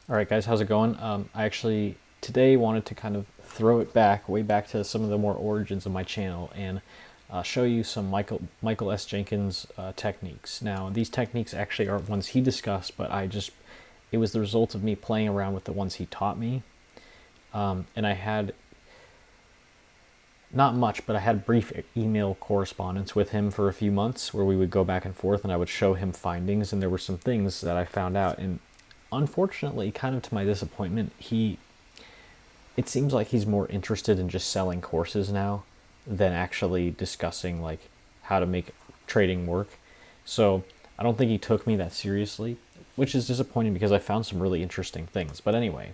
All right, guys, how's it going? I actually today wanted to kind of throw it back, way back to some of the more origins of my channel, and show you some Michael S. Jenkins techniques. Now, these techniques actually aren't ones he discussed, but it was the result of me playing around with the ones he taught me. And I had not much, but I had brief email correspondence with him for a few months where we would go back and forth, and I would show him findings, and there were some things that I found out, and unfortunately, kind of to my disappointment, it seems like he's more interested in just selling courses now than actually discussing like how to make trading work. So I don't think he took me that seriously, which is disappointing because I found some really interesting things. But anyway,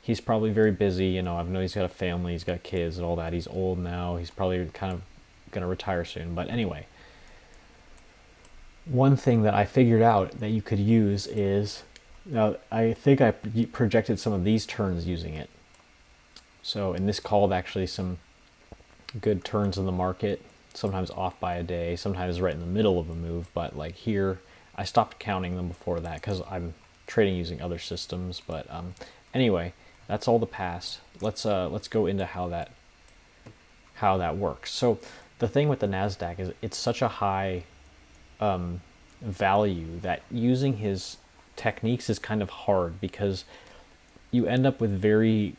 he's probably very busy. You know, I know he's got a family, he's got kids and all that. He's old now. He's probably kind of going to retire soon. But anyway, one thing that I figured out that you could use is, now I think I projected some of these turns using it. So, and this called actually some good turns in the market, sometimes off by a day, sometimes right in the middle of a move. But like here, I stopped counting them before that because I'm trading using other systems. But anyway, that's all the past. Let's go into how that works. So the thing with the NASDAQ is it's such a high value that using his techniques is kind of hard because you end up with very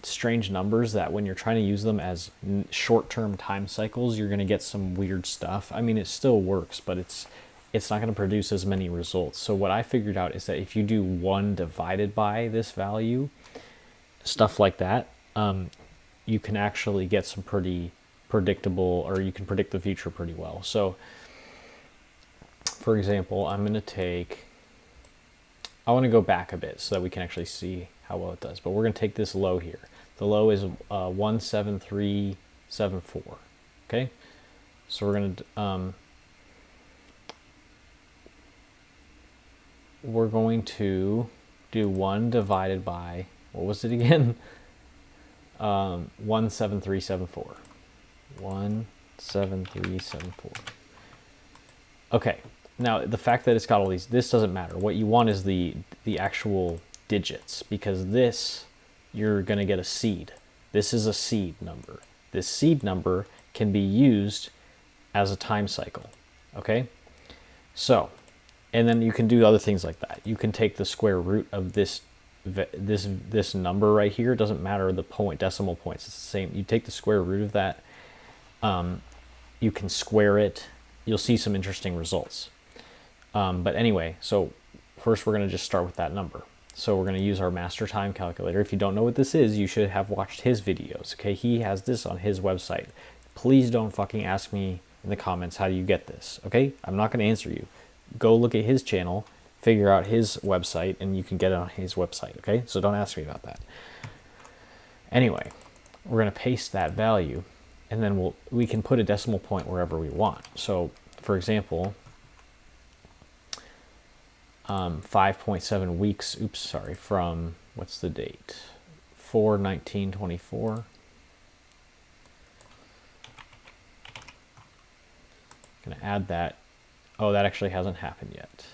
strange numbers that when you're trying to use them as short-term time cycles, you're going to get some weird stuff. I mean, it still works, but it's not going to produce as many results. So what I figured out is that if you do 1 divided by this value, stuff like that, you can actually get some pretty predictable, or you can predict the future pretty well. So for example, I want to go back a bit so that we can actually see how well it does. But we're going to take this low here. The low is 17374. Okay, so we're going to do 1 divided by, what was it again? 17374. 17374. Okay. Now, the fact that it's got all these, this doesn't matter. What you want is the actual digits, because this, you're going to get a seed. This is a seed number. This seed number can be used as a time cycle, okay? So, and then you can do other things like that. You can take the square root of this number right here. It doesn't matter the decimal points. It's the same. You take the square root of that. You can square it. You'll see some interesting results. But anyway, so first we're going to just start with that number. So we're going to use our master time calculator. If you don't know what this is, you should have watched his videos. Okay, he has this on his website. Please don't fucking ask me in the comments how do you get this. Okay, I'm not going to answer you. Go look at his channel, figure out his website, and you can get it on his website. Okay, so don't ask me about that. Anyway, we're going to paste that value, and then we can put a decimal point wherever we want. So for example, 5.7 weeks, from, what's the date? 4/19/24. Gonna add that. Oh, that actually hasn't happened yet.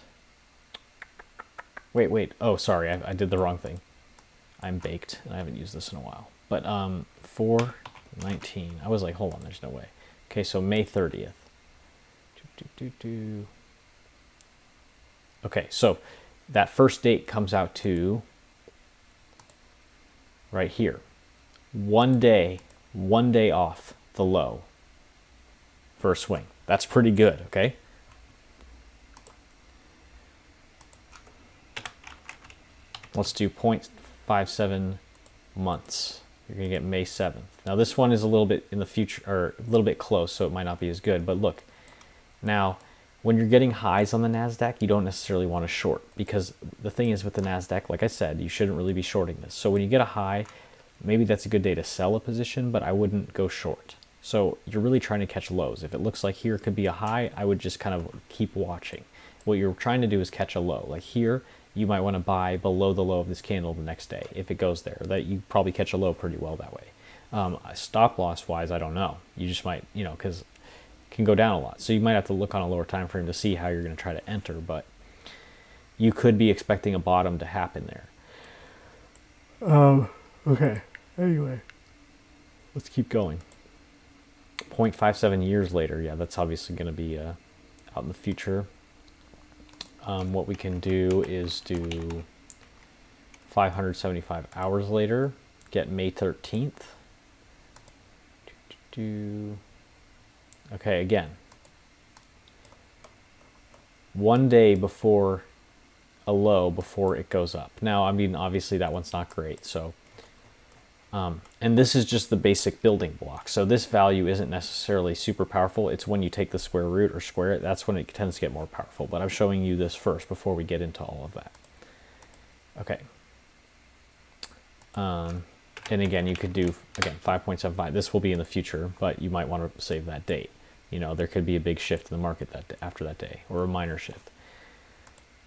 Wait. Oh, sorry, I did the wrong thing. I'm baked, and I haven't used this in a while. But 4/19. I was like, hold on, there's no way. Okay, so May 30th. Okay, so that first date comes out to right here. 1 day off the low for a swing. That's pretty good, okay? Let's do 0.57 months. You're going to get May 7th. Now this one is a little bit in the future, or a little bit close, so it might not be as good. But look, now when you're getting highs on the NASDAQ, you don't necessarily want to short, because the thing is with the NASDAQ, like I said, you shouldn't really be shorting this. So when you get a high, maybe that's a good day to sell a position, but I wouldn't go short. So you're really trying to catch lows. If it looks like here could be a high, I would just kind of keep watching. What you're trying to do is catch a low. Like here, you might want to buy below the low of this candle the next day. If it goes there, that you probably catch a low pretty well that way. Stop loss wise, I don't know. You just might, because can go down a lot. So you might have to look on a lower time frame to see how you're going to try to enter, but you could be expecting a bottom to happen there. Okay. Anyway, let's keep going. 0.57 years later, yeah, that's obviously going to be out in the future. What we can do is do 575 hours later, get May 13th. Okay, again, 1 day before a low before it goes up. Now, I mean, obviously that one's not great. So, and this is just the basic building block. So this value isn't necessarily super powerful. It's when you take the square root or square it, that's when it tends to get more powerful. But I'm showing you this first before we get into all of that. Okay. And again, you could do, again, 5.75. This will be in the future, but you might want to save that date. You know, there could be a big shift in the market after that day, or a minor shift.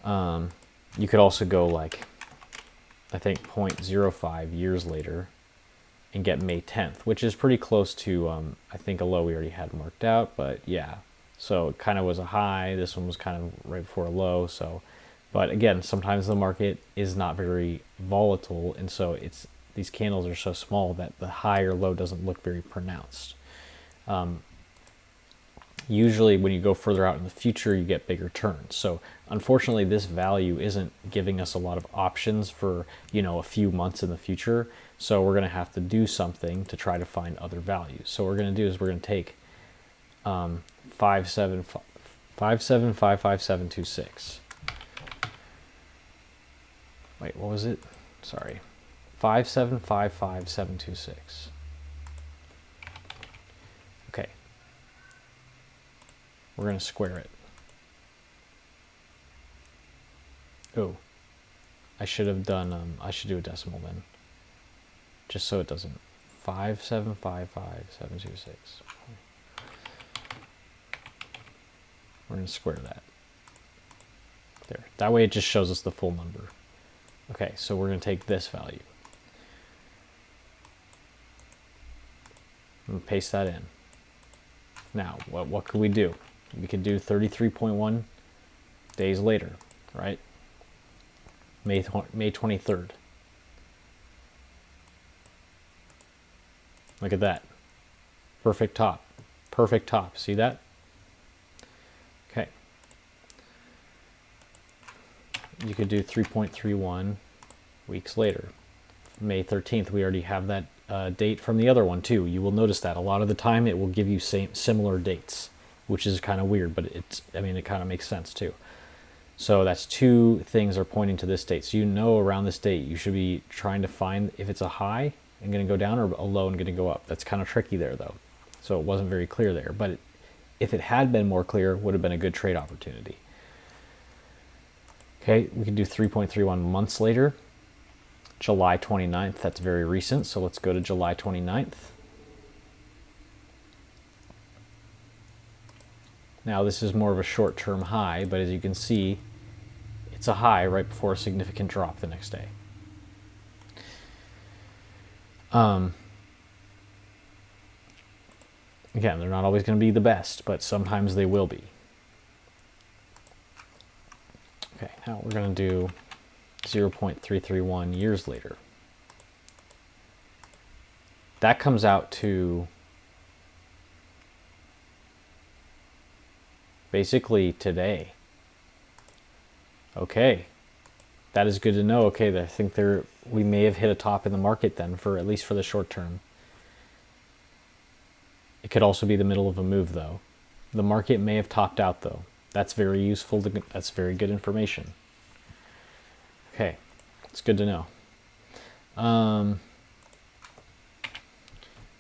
You could also go like, I think 0.05 years later and get May 10th, which is pretty close to, I think, a low we already had marked out, but yeah. So it kind of was a high. This one was kind of right before a low. So, but again, sometimes the market is not very volatile, and so these candles are so small that the high or low doesn't look very pronounced. Usually when you go further out in the future, you get bigger turns. So unfortunately, this value isn't giving us a lot of options for, a few months in the future. So we're going to have to do something to try to find other values. So what we're going to do is we're going to take 5755726. Wait, what was it? Sorry. 5755726. Okay. We're going to square it. Oh, I should have done, I should do a decimal then. Just so it doesn't. 5755726. We're going to square that. There. That way it just shows us the full number. Okay, so we're going to take this value. And paste that in. Now, what could we do? We could do 33.1 days later, right? May 23rd. Look at that. Perfect top. Perfect top. See that? Okay. You could do 3.31 weeks later. May 13th, we already have that date from the other one too. You will notice that a lot of the time it will give you similar dates, which is kind of weird, but it kind of makes sense too. So that's two things are pointing to this date. So around this date, you should be trying to find if it's a high and going to go down or a low and going to go up. That's kind of tricky there though. So it wasn't very clear there, but if it had been more clear, it would have been a good trade opportunity. Okay, we can do 3.31 months later. July 29th, that's very recent, so let's go to July 29th. Now this is more of a short-term high, but as you can see, it's a high right before a significant drop the next day. Again, they're not always going to be the best, but sometimes they will be. Okay, now we're going to do 0.331 years later. That comes out to basically today. Okay, that is good to know. Okay, I think we may have hit a top in the market then, for at least for the short term. It could also be the middle of a move though. The market may have topped out though. That's very useful. That's very good information. Okay, it's good to know. I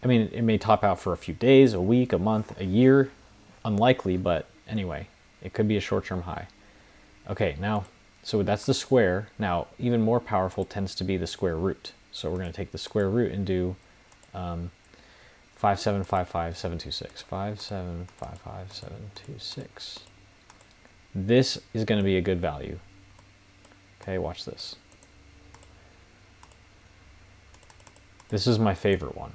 mean, it may top out for a few days, a week, a month, a year. Unlikely, but anyway, it could be a short-term high. Okay, now, so that's the square. Now, even more powerful tends to be the square root. So we're going to take the square root and do 5755726. 5755726. This is going to be a good value. Okay, watch this. This is my favorite one,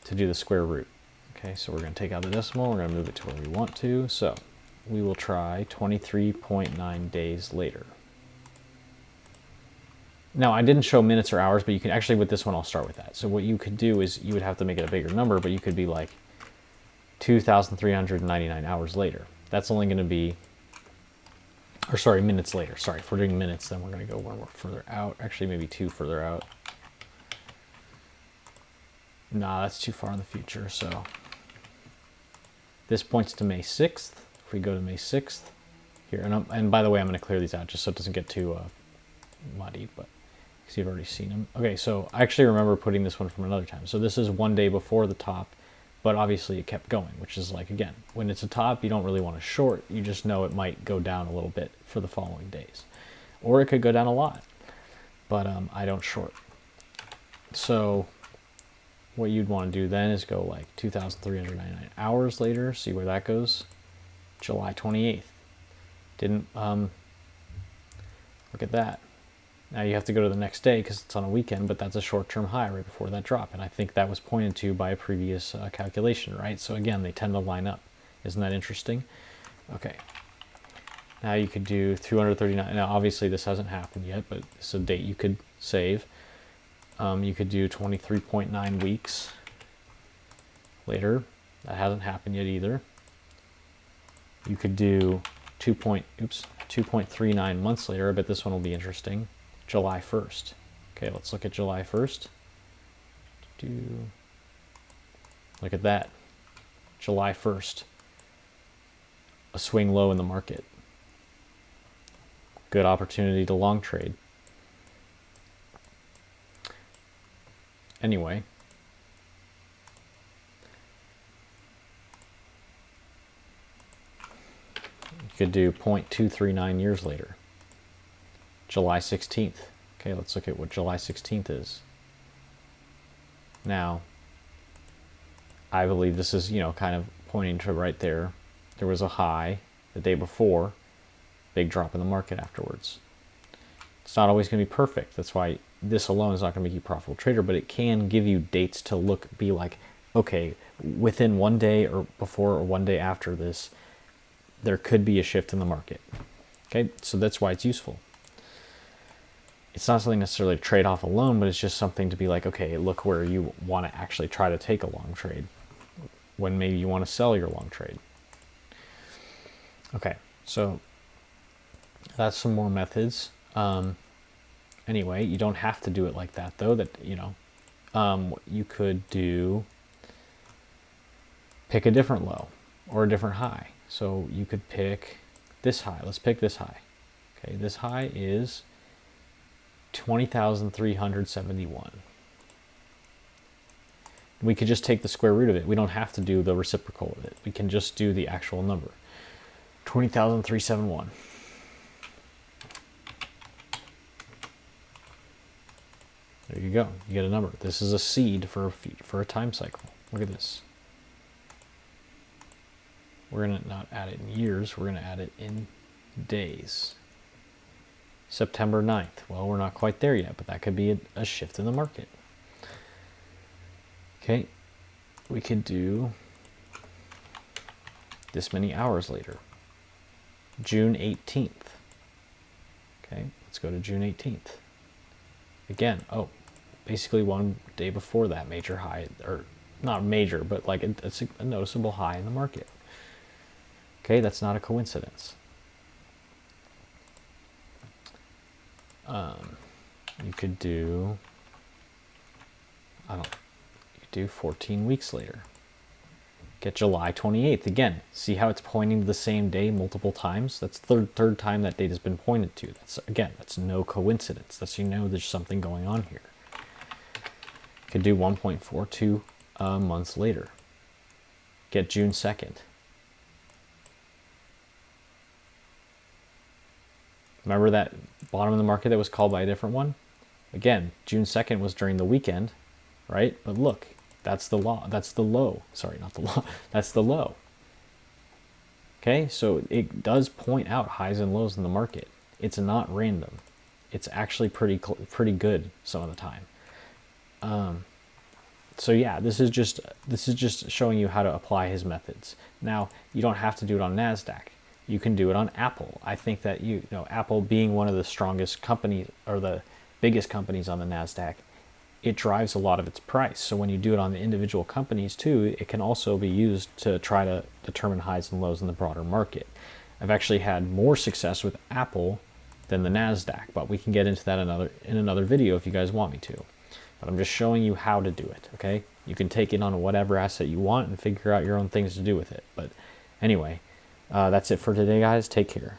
to do the square root. Okay, so we're going to take out the decimal, we're going to move it to where we want to. So we will try 23.9 days later. Now, I didn't show minutes or hours, but you can actually, with this one, I'll start with that. So what you could do is you would have to make it a bigger number, but you could be like 2,399 hours later. That's only going to be, or sorry, minutes later. Sorry, if we're doing minutes, then we're going to go one more further out. Actually, maybe two further out. Nah, that's too far in the future. So this points to May 6th. If we go to May 6th here, and by the way, I'm going to clear these out just so it doesn't get too muddy, but because you've already seen them. Okay, so I actually remember putting this one from another time. So this is one day before the top, but obviously it kept going, which is like, again, when it's a top, you don't really want to short. You just know it might go down a little bit for the following days. Or it could go down a lot, but I don't short. So what you'd want to do then is go like 2,399 hours later, see where that goes. July 28th. Didn't, look at that. Now you have to go to the next day because it's on a weekend, but that's a short-term high right before that drop. And I think that was pointed to by a previous calculation, right? So again, they tend to line up. Isn't that interesting? Okay. Now you could do 239. Now obviously this hasn't happened yet, but it's a date you could save. You could do 23.9 weeks later. That hasn't happened yet either. You could do 2.39 months later. I bet this one will be interesting. July 1st. Okay, let's look at July 1st. Look at that. July 1st. A swing low in the market. Good opportunity to long trade. Anyway. You could do 0.239 years later. July 16th. Okay, let's look at what July 16th is. Now, I believe this is, kind of pointing to right there. There was a high the day before, big drop in the market afterwards. It's not always going to be perfect. That's why this alone is not going to make you a profitable trader, but it can give you dates to be like, okay, within one day or before or one day after this, there could be a shift in the market. Okay, so that's why it's useful. It's not something necessarily to trade off alone, but it's just something to be like, okay, look where you want to actually try to take a long trade when maybe you want to sell your long trade. Okay, so that's some more methods. Anyway, you don't have to do it like that though. What you could do, pick a different low or a different high. So you could pick this high. Let's pick this high. Okay, this high is 20,371. We could just take the square root of it. We don't have to do the reciprocal of it. We can just do the actual number. 20,371. There you go. You get a number. This is a seed for a time cycle. Look at this. We're going to not add it in years. We're going to add it in days. September 9th. Well, we're not quite there yet, but that could be a shift in the market. Okay. We could do this many hours later. June 18th. Okay. Let's go to June 18th. Again, basically one day before that major high, or not major, but like a noticeable high in the market. Okay, that's not a coincidence. You could do, you could do 14 weeks later. Get July 28th. Again, see how it's pointing to the same day multiple times? That's the third time that date has been pointed to. That's no coincidence. That's, there's something going on here. Could do 1.42 months later. Get June 2nd. Remember that bottom of the market that was called by a different one? Again, June 2nd was during the weekend, right? But look, that's the law. That's the low. Sorry, not the low. That's the low. Okay, so it does point out highs and lows in the market. It's not random. It's actually pretty good some of the time. So yeah, this is just showing you how to apply his methods. Now, you don't have to do it on NASDAQ. You can do it on Apple. I think that Apple being one of the strongest companies, or the biggest companies on the NASDAQ, it drives a lot of its price. So when you do it on the individual companies too, it can also be used to try to determine highs and lows in the broader market. I've actually had more success with Apple than the NASDAQ, but we can get into that in another video if you guys want me to. But I'm just showing you how to do it, okay? You can take it on whatever asset you want and figure out your own things to do with it. But anyway, that's it for today, guys. Take care.